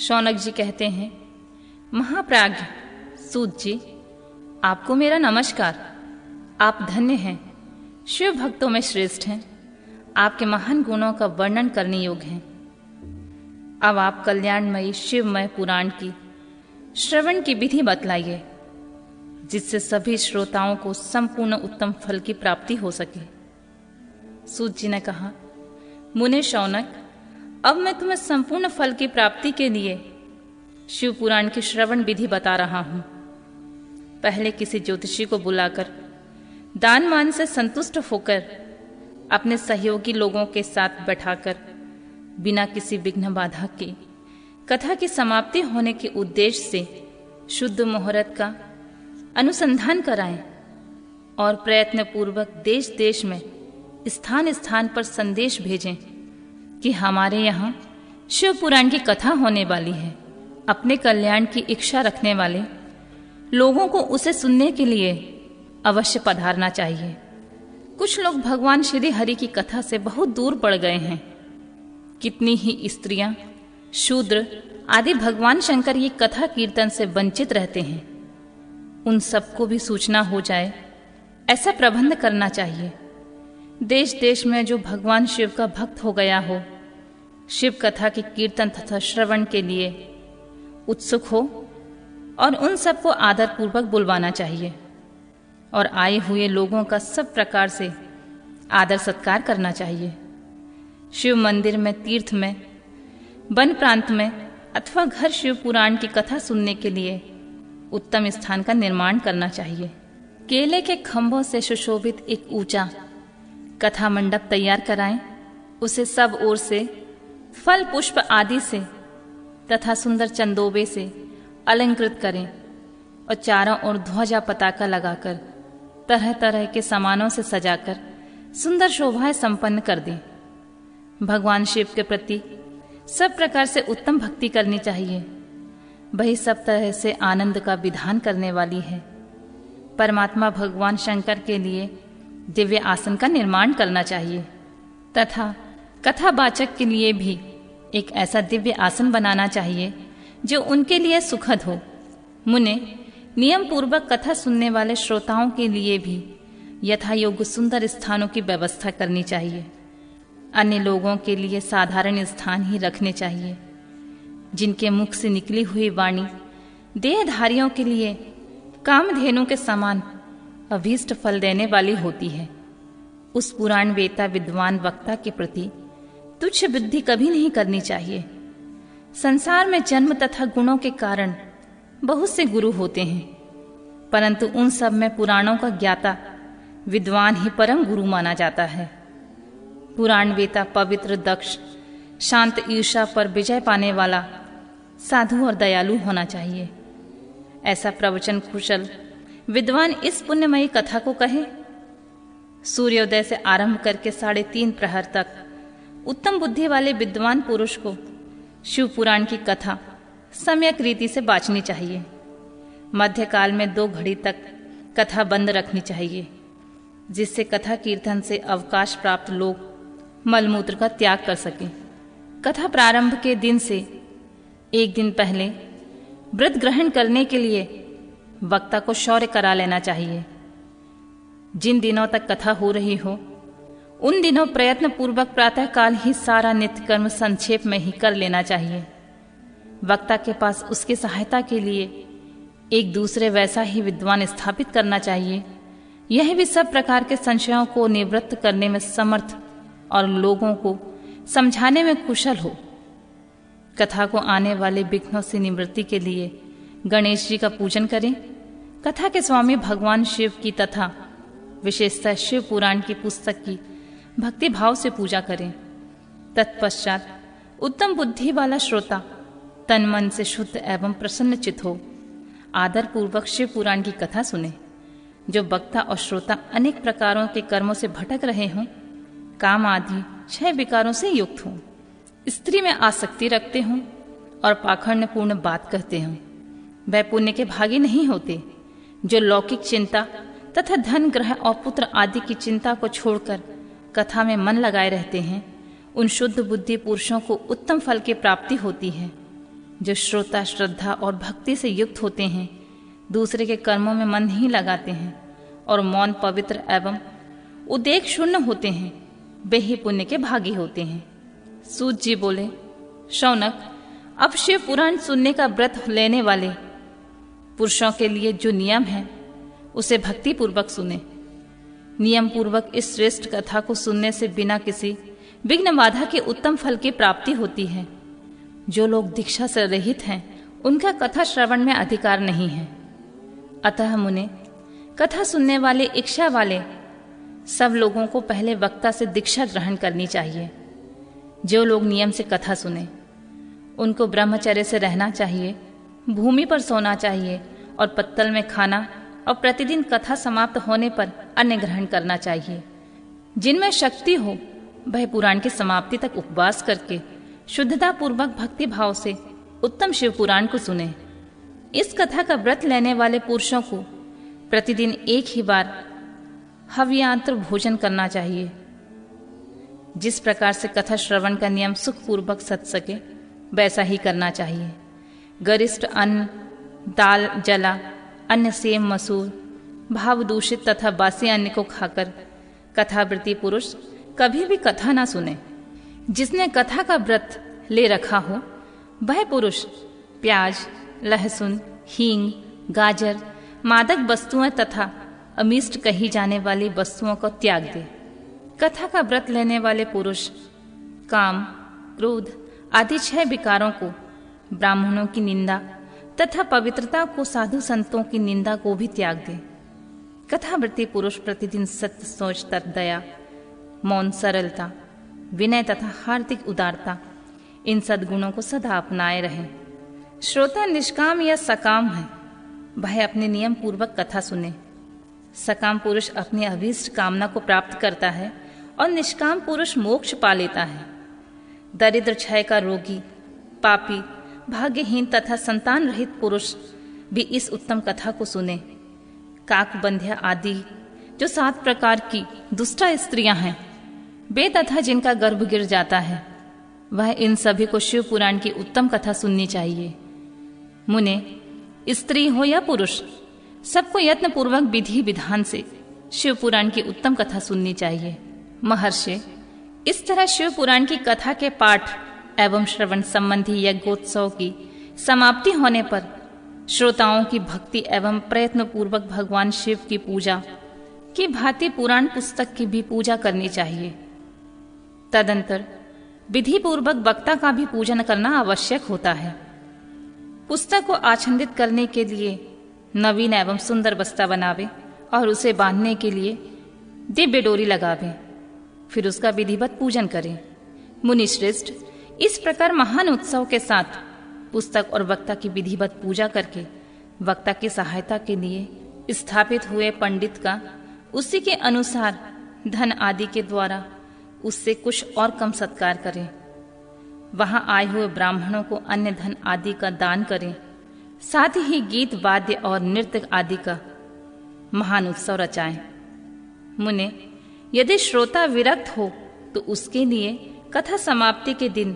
शौनक जी कहते हैं, महाप्राज्ञ सूत जी, आपको मेरा नमस्कार। आप धन्य हैं, शिव भक्तों में श्रेष्ठ हैं। आपके महान गुणों का वर्णन करने योग्य हैं। अब आप कल्याणमयी शिवमय पुराण की श्रवण की विधि बतलाइए, जिससे सभी श्रोताओं को संपूर्ण उत्तम फल की प्राप्ति हो सके। सूत जी ने कहा, मुने शौनक, अब मैं तुम्हें संपूर्ण फल की प्राप्ति के लिए शिव पुराण की श्रवण विधि बता रहा हूं। पहले किसी ज्योतिषी को बुलाकर दान मान से संतुष्ट होकर अपने सहयोगी लोगों के साथ बैठाकर बिना किसी विघ्न बाधा के कथा की समाप्ति होने के उद्देश्य से शुद्ध मुहूर्त का अनुसंधान कराएं और प्रयत्न पूर्वक देश देश में स्थान स्थान पर संदेश भेजें कि हमारे यहाँ शिव पुराण की कथा होने वाली है। अपने कल्याण की इच्छा रखने वाले लोगों को उसे सुनने के लिए अवश्य पधारना चाहिए। कुछ लोग भगवान श्री हरि की कथा से बहुत दूर पड़ गए हैं। कितनी ही स्त्रियां, शूद्र आदि भगवान शंकर की कथा कीर्तन से वंचित रहते हैं। उन सबको भी सूचना हो जाए, ऐसा प्रबंध करना चाहिए। देश देश में जो भगवान शिव का भक्त हो गया हो, शिव कथा के कीर्तन तथा श्रवण के लिए उत्सुक हो, और उन सबको आदर पूर्वक बुलवाना चाहिए और आए हुए लोगों का सब प्रकार से आदर सत्कार करना चाहिए। शिव मंदिर में, तीर्थ में, वन प्रांत में अथवा घर शिव पुराण की कथा सुनने के लिए उत्तम स्थान का निर्माण करना चाहिए। केले के खंभों से सुशोभित एक ऊंचा कथा मंडप तैयार कराएं। उसे सब ओर से फल पुष्प आदि से तथा सुंदर चंदोबे से अलंकृत करें और चारों ओर ध्वजा पताका लगाकर तरह तरह के सामानों से सजाकर सुंदर शोभाएं संपन्न कर दें। भगवान शिव के प्रति सब प्रकार से उत्तम भक्ति करनी चाहिए। वही सब तरह से आनंद का विधान करने वाली है। परमात्मा भगवान शंकर के लिए दिव्य आसन का निर्माण करना चाहिए तथा कथावाचक के लिए भी एक ऐसा दिव्य आसन बनाना चाहिए जो उनके लिए सुखद हो। मुने, नियम पूर्वक कथा सुनने वाले श्रोताओं के लिए भी यथा योग्य सुंदर स्थानों की व्यवस्था करनी चाहिए। अन्य लोगों के लिए साधारण स्थान ही रखने चाहिए। जिनके मुख से निकली हुई वाणी देहधारियों के लिए कामधेनु के समान अभीष्ट फल देने वाली होती है। उस पुराण वेता विद्वान वक्ता के प्रति तुच्छ बुद्धि कभी नहीं करनी चाहिए। संसार में जन्म तथा गुणों के कारण बहुत से गुरु होते हैं, परंतु उन सब में पुराणों का ज्ञाता विद्वान ही परम गुरु माना जाता है। पुराण वेता पवित्र, दक्ष, शांत, ईर्ष्या पर विजय पाने वाला, साधु और दयालु होना चाहिए। ऐसा प्रवचन कुशल विद्वान इस पुण्यमयी कथा को कहे। सूर्योदय से आरंभ करके 3:30 प्रहर तक उत्तम बुद्धि वाले विद्वान पुरुष को शिव पुराण की कथा सम्यक रीति से बाँचनी चाहिए। मध्यकाल में 2 घड़ी तक कथा बंद रखनी चाहिए, जिससे कथा कीर्तन से अवकाश प्राप्त लोग मलमूत्र का त्याग कर सकें। कथा प्रारंभ के दिन से 1 दिन पहले व्रत ग्रहण करने के लिए वक्ता को शौर्य करा लेना चाहिए। जिन दिनों तक कथा हो रही हो उन दिनों प्रयत्न पूर्वक प्रातःकाल ही सारा नित्य कर्म संक्षेप में ही कर लेना चाहिए। वक्ता के पास उसकी सहायता के लिए एक दूसरे वैसा ही विद्वान स्थापित करना चाहिए। यह भी सब प्रकार के संशयों को निवृत्त करने में समर्थ और लोगों को समझाने में कुशल हो। कथा को आने वाले विघ्नों से निवृत्ति के लिए गणेश जी का पूजन करें। कथा के स्वामी भगवान शिव की तथा विशेषतः शिव पुराण की पुस्तक की भक्ति भाव से पूजा करें। तत्पश्चात उत्तम बुद्धि वाला श्रोता तन मन से शुद्ध एवं प्रसन्न चित्त हो आदर पूर्वक शिव पुराण की कथा सुने। जो वक्ता और श्रोता अनेक प्रकारों के कर्मों से भटक रहे हों, काम आदि 6 विकारों से युक्त हों, स्त्री में आसक्ति रखते हों और पाखंड पूर्ण बात कहते हों, वह पुण्य के भागी नहीं होते। जो लौकिक चिंता तथा धन, ग्रह और पुत्र आदि की चिंता को छोड़कर कथा में मन लगाए रहते हैं, उन शुद्ध बुद्धि पुरुषों को उत्तम फल की प्राप्ति होती है। जो श्रोता श्रद्धा और भक्ति से युक्त होते हैं, दूसरे के कर्मों में मन नहीं लगाते हैं और मौन पवित्र एवं उदेक शून्य होते हैं, वे ही पुण्य के भागी होते हैं। सूत जी बोले, शौनक, अब शिव पुराण सुनने का व्रत लेने वाले पुरुषों के लिए जो नियम है उसे भक्ति पूर्वक सुने। नियम पूर्वक इस श्रेष्ठ कथा को सुनने से बिना किसी विघ्न बाधा के उत्तम फल की प्राप्ति होती है। जो लोग दीक्षा से रहित हैं उनका कथा श्रवण में अधिकार नहीं है। अतः मुने, कथा सुनने वाले इच्छा वाले सब लोगों को पहले वक्ता से दीक्षा ग्रहण करनी चाहिए। जो लोग नियम से कथा सुने उनको ब्रह्मचर्य से रहना चाहिए, भूमि पर सोना चाहिए और पत्तल में खाना और प्रतिदिन कथा समाप्त होने पर अन्न ग्रहण करना चाहिए। जिनमें शक्ति हो वह पुराण की समाप्ति तक उपवास करके शुद्धता पूर्वक भक्ति भाव से उत्तम शिव पुराण को सुने। इस कथा का व्रत लेने वाले पुरुषों को प्रतिदिन एक ही बार हव्यांतर भोजन करना चाहिए। जिस प्रकार से कथा श्रवण का नियम सुखपूर्वक सध सके वैसा ही करना चाहिए। गरिष्ठ अन्न, दाल, जला, अन्न, सेम, मसूर, भाव दूषित तथा बासी अन्न को खाकर कथावृत्ति पुरुष कभी भी कथा ना सुने। जिसने कथा का व्रत ले रखा हो वह पुरुष प्याज, लहसुन, हींग, गाजर, मादक वस्तुएं तथा अमिष्ट कही जाने वाली वस्तुओं को त्याग दे। कथा का व्रत लेने वाले पुरुष काम, क्रोध आदि 6 विकारों को, ब्राह्मणों की निंदा तथा पवित्रता को, साधु संतों की निंदा को भी त्याग दे। कथावृत्ति पुरुष प्रतिदिन सत्य, सोच, दया, मौन, सरलता, विनय तथा हार्दिक उदारता, इन सद्गुणों को सदा अपनाए रहे। श्रोता निष्काम या सकाम है, वह अपने नियम पूर्वक कथा सुने। सकाम पुरुष अपनी अभीष्ट कामना को प्राप्त करता है और निष्काम पुरुष मोक्ष पा लेता है। दरिद्र, क्षय का रोगी, पापी, भाग्यहीन तथा संतान रहित पुरुष भी इस उत्तम कथा को सुने। काकबंध्या आदि जो 7 प्रकार की दुष्टा स्त्रियां हैं, वे तथा जिनका गर्भ गिर जाता है, वह इन सभी को शिव पुराण की उत्तम कथा सुननी चाहिए। मुने, स्त्री हो या पुरुष, सबको यत्न पूर्वक विधि विधान से शिव पुराण की उत्तम कथा सुननी चाहिए। महर्षि, इस तरह शिव पुराण की कथा के पाठ एवं श्रवण संबंधी यज्ञोत्सव की समाप्ति होने पर श्रोताओं की भक्ति एवं प्रयत्न पूर्वक भगवान शिव की पूजा की भांति पुराण पुस्तक की भी पूजा करनी चाहिए। तदंतर विधि पूर्वक वक्ता का भी पूजन करना आवश्यक होता है। पुस्तक को आच्छादित करने के लिए नवीन एवं सुंदर बस्ता बनावे और उसे बांधने के लिए दिव्य डोरी लगावे, फिर उसका विधिवत पूजन करें। मुनि श्रेष्ठ, इस प्रकार महान उत्सव के साथ पुस्तक और वक्ता की विधिवत पूजा करके वक्ता की सहायता के लिए स्थापित हुए पंडित का उसी के अनुसार धन आदि के द्वारा उससे कुछ और कम सत्कार करें। वहां आए हुए ब्राह्मणों को अन्य धन आदि का दान करें। साथ ही गीत, वाद्य और नृत्य आदि का महान उत्सव रचाएं। मुने, यदि श्रोता विरक्त हो तो उसके लिए कथा समाप्ति के दिन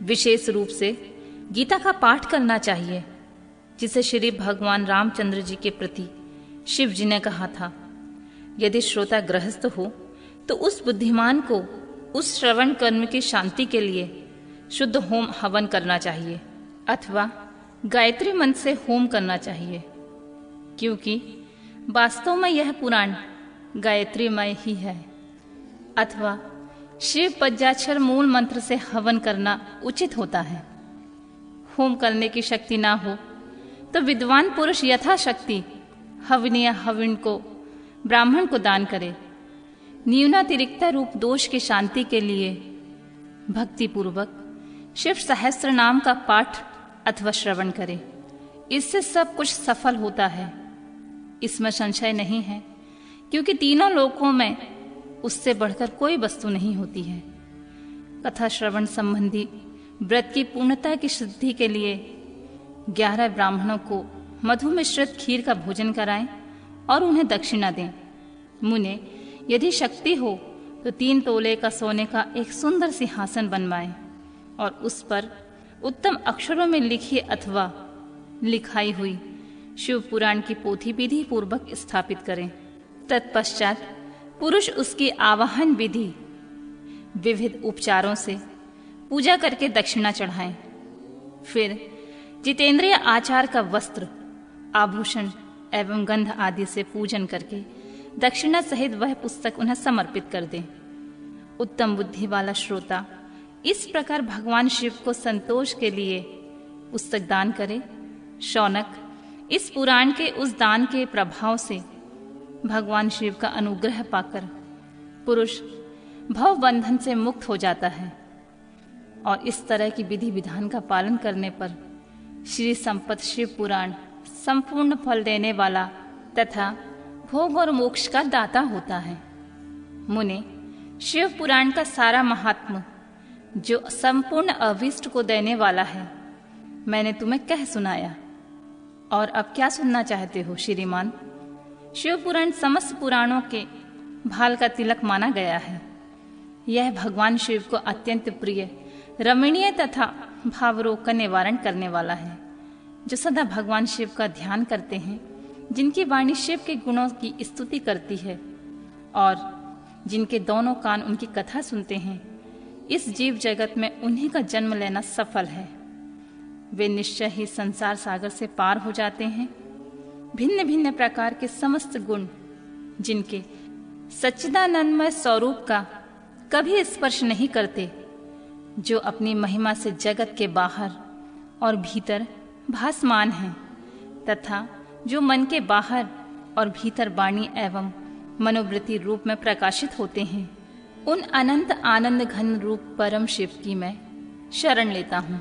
विशेष रूप से गीता का पाठ करना चाहिए, जिसे श्री भगवान रामचंद्र जी के प्रति शिव जी ने कहा था। यदि श्रोता गृहस्थ हो तो उस बुद्धिमान को उस श्रवण कर्म की शांति के लिए शुद्ध होम हवन करना चाहिए अथवा गायत्री मंत्र से होम करना चाहिए, क्योंकि वास्तव में यह पुराण गायत्रीमय ही है। अथवा शिव पंचाक्षर मूल मंत्र से हवन करना उचित होता है। होम करने की शक्ति ना हो तो विद्वान पुरुष यथाशक्ति हवनीय हवन को ब्राह्मण को दान करे। न्यूनातिरिक्ता रूप दोष की शांति के लिए भक्ति पूर्वक शिव सहस्त्र नाम का पाठ अथवा श्रवण करे। इससे सब कुछ सफल होता है, इसमें संशय नहीं है, क्योंकि तीनों लोकों में उससे बढ़कर कोई वस्तु नहीं होती है। कथा श्रवण संबंधी व्रत की पूर्णता की सिद्धि के लिए 11 ब्राह्मणों को मधु मिश्रित खीर का भोजन कराएं और उन्हें दक्षिणा दें। मुने, यदि शक्ति हो तो 3 तोले का सोने का एक सुंदर सिंहासन बनवाएं और उस पर उत्तम अक्षरों में लिखी अथवा लिखाई हुई शिव पुराण की पोथी विधि पूर्वक स्थापित करें। तत्पश्चात पुरुष उसकी आवाहन विधि विविध उपचारों से पूजा करके दक्षिणा चढ़ाएं। फिर जितेंद्रिय आचार का वस्त्र, आभूषण एवं गंध आदि से पूजन करके दक्षिणा सहित वह पुस्तक उन्हें समर्पित कर दें। उत्तम बुद्धि वाला श्रोता इस प्रकार भगवान शिव को संतोष के लिए पुस्तक दान करे। शौनक, इस पुराण के उस दान के प्रभाव से भगवान शिव का अनुग्रह पाकर पुरुष भव बंधन से मुक्त हो जाता है और इस तरह की विधि विधान का पालन करने पर श्री संपत शिव पुराण संपूर्ण फल देने वाला तथा भोग और मोक्ष का दाता होता है। मुने, शिव पुराण का सारा महात्म जो संपूर्ण अभीष्ट को देने वाला है मैंने तुम्हें कह सुनाया, और अब क्या सुनना चाहते हो श्रीमान? शिव पुराण समस्त पुराणों के भाल का तिलक माना गया है। यह भगवान शिव को अत्यंत प्रिय, रमणीय तथा भावरोग का निवारण करने वाला है। जो सदा भगवान शिव का ध्यान करते हैं, जिनकी वाणी शिव के गुणों की स्तुति करती है और जिनके दोनों कान उनकी कथा सुनते हैं, इस जीव जगत में उन्हीं का जन्म लेना सफल है। वे निश्चय ही संसार सागर से पार हो जाते हैं। भिन्न भिन्न प्रकार के समस्त गुण जिनके सच्चिदानंदमय स्वरूप का कभी स्पर्श नहीं करते, जो अपनी महिमा से जगत के बाहर और भीतर भासमान हैं तथा जो मन के बाहर और भीतर वाणी एवं मनोवृत्ति रूप में प्रकाशित होते हैं, उन अनंत आनंद घन रूप परम शिव की मैं शरण लेता हूँ।